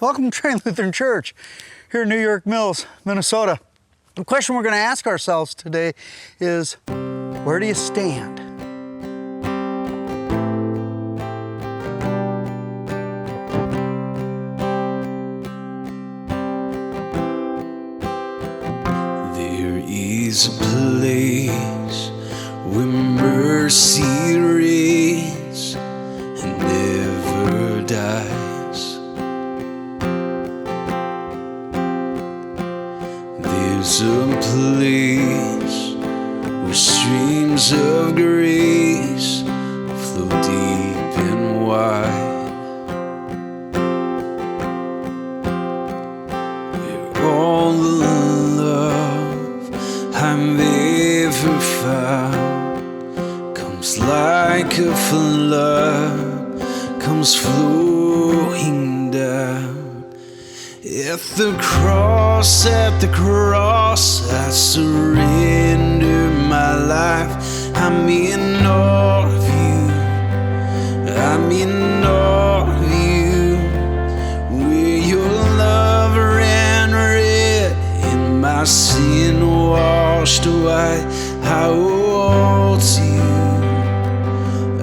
Welcome to Trinity Lutheran Church here in New York Mills, Minnesota. The question we're going to ask ourselves today is, where do you stand? There is a place where mercy reigns and never dies. There's a place where streams of grace flow deep and wide, where all the love I've ever found comes like a flood, comes flowing down. At the cross, I surrender my life. I'm in awe of you, I'm in awe of you. Where your love ran red and my sin washed white, I owe all to you,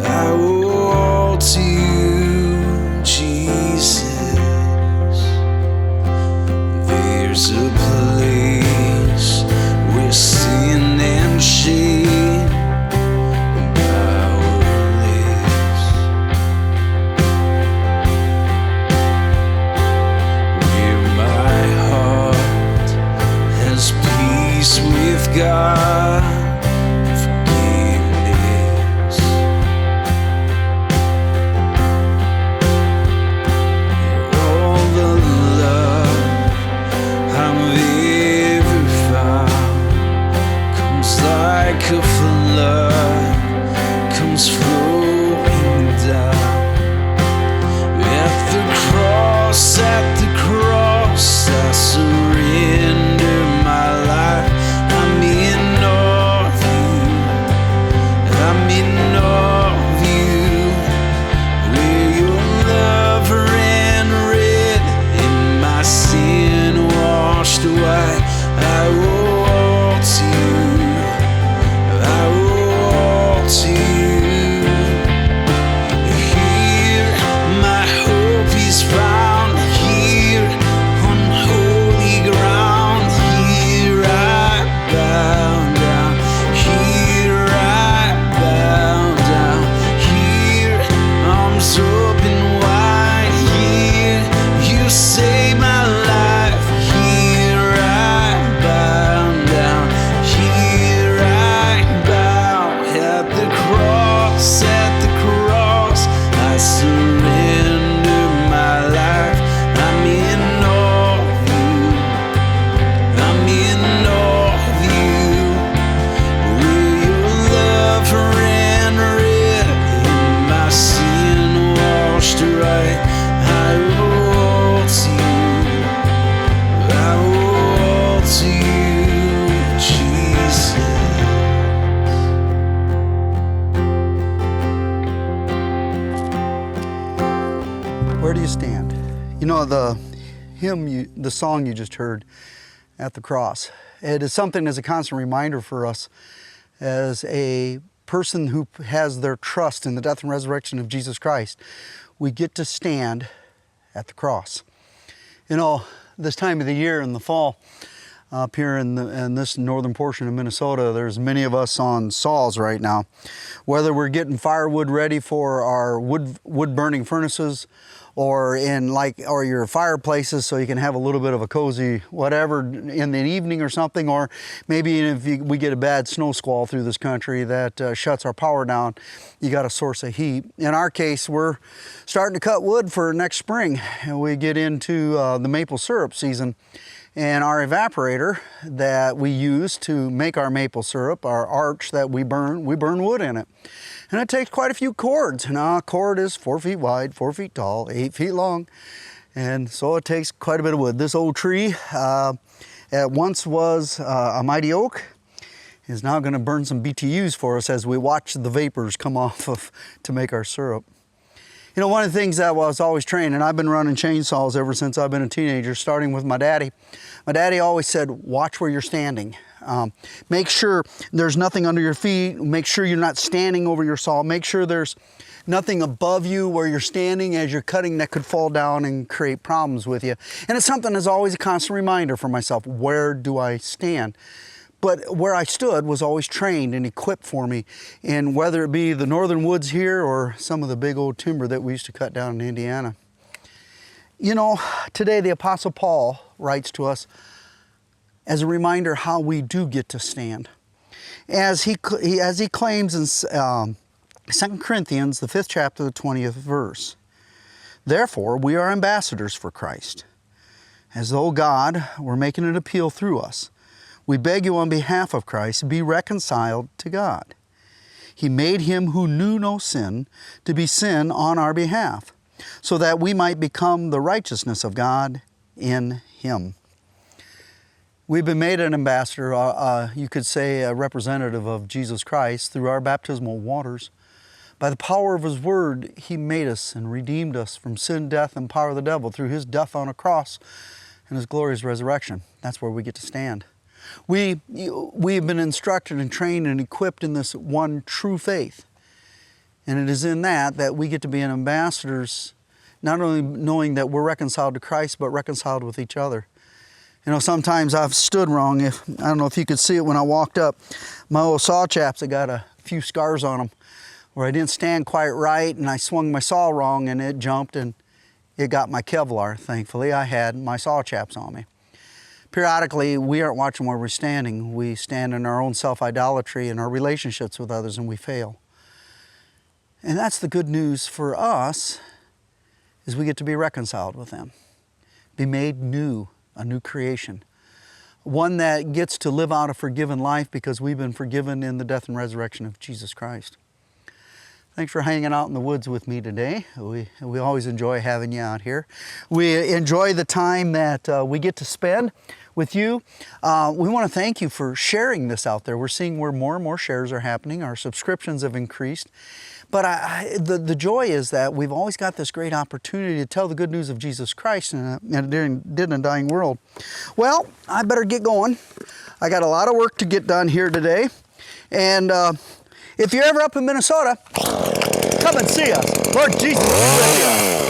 I owe all to you, Jesus. There's a place where sin and shame powerless, where my heart has peace with God, forgiveness, where all the love I've ever found comes like a flood, comes flowing down. At the cross, I surrender my life. I'm in awe of you, I'm in awe of you. Where your love ran red and my sin washed white, I owe all to you, I owe all to you. Here my hope is found, here on holy ground. Here I bow down, here I bow down. Here arms open wide, here you save my life. Here I bow down, here I bow. At the cross, I surrender my life. I'm in awe of you, I'm in awe of you. Where your love ran red and my sin washed right, I owe all to you, I owe all to you, Jesus. Where do you stand? You know, the hymn, the song you just heard, At the Cross, it is something as a constant reminder for us as a person who has their trust in the death and resurrection of Jesus Christ. We get to stand at the cross. You know, this time of the year in the fall, up here in this northern portion of Minnesota, there's many of us on saws right now. Whether we're getting firewood ready for our wood burning furnaces, or your fireplaces, so you can have a little bit of a cozy whatever in the evening or something, or maybe if we get a bad snow squall through this country that shuts our power down, you got a source of heat. In our case, we're starting to cut wood for next spring, and we get into the maple syrup season. And our evaporator that we use to make our maple syrup, our arch that we burn wood in it. And it takes quite a few cords. Now, a cord is 4 feet wide, 4 feet tall, 8 feet long. And so it takes quite a bit of wood. This old tree, it once was a mighty oak, is now going to burn some BTUs for us as we watch the vapors come off of to make our syrup. You know, one of the things that I was always trained, and I've been running chainsaws ever since I've been a teenager, starting with my daddy. My daddy always said, watch where you're standing. Make sure there's nothing under your feet. Make sure you're not standing over your saw. Make sure there's nothing above you where you're standing as you're cutting that could fall down and create problems with you. And it's something that's always a constant reminder for myself. Where do I stand? But where I stood was always trained and equipped for me. And whether it be the northern woods here or some of the big old timber that we used to cut down in Indiana. You know, today the Apostle Paul writes to us as a reminder how we do get to stand. As he claims in 2 Corinthians, the 5th chapter, the 20th verse. Therefore, we are ambassadors for Christ, as though God were making an appeal through us. We beg you on behalf of Christ, be reconciled to God. He made him who knew no sin to be sin on our behalf, so that we might become the righteousness of God in him. We've been made an ambassador, you could say a representative of Jesus Christ through our baptismal waters. By the power of his word, he made us and redeemed us from sin, death, and power of the devil through his death on a cross and his glorious resurrection. That's where we get to stand. We've been instructed and trained and equipped in this one true faith. And it is in that we get to be an ambassadors, not only knowing that we're reconciled to Christ, but reconciled with each other. You know, sometimes I've stood wrong. I don't know if you could see it when I walked up. My old saw chaps, I got a few scars on them where I didn't stand quite right and I swung my saw wrong and it jumped and it got my Kevlar. Thankfully, I had my saw chaps on me. Periodically, we aren't watching where we're standing. We stand in our own self-idolatry and our relationships with others and we fail. And that's the good news for us, is we get to be reconciled with them. Be made new, a new creation. One that gets to live out a forgiven life because we've been forgiven in the death and resurrection of Jesus Christ. Thanks for hanging out in the woods with me today. We always enjoy having you out here. We enjoy the time that we get to spend with you. We want to thank you for sharing this out there. We're seeing where more and more shares are happening. Our subscriptions have increased. But the joy is that we've always got this great opportunity to tell the good news of Jesus Christ in a dying world. Well, I better get going. I got a lot of work to get done here today. And if you're ever up in Minnesota, come and see us. Lord Jesus is with you.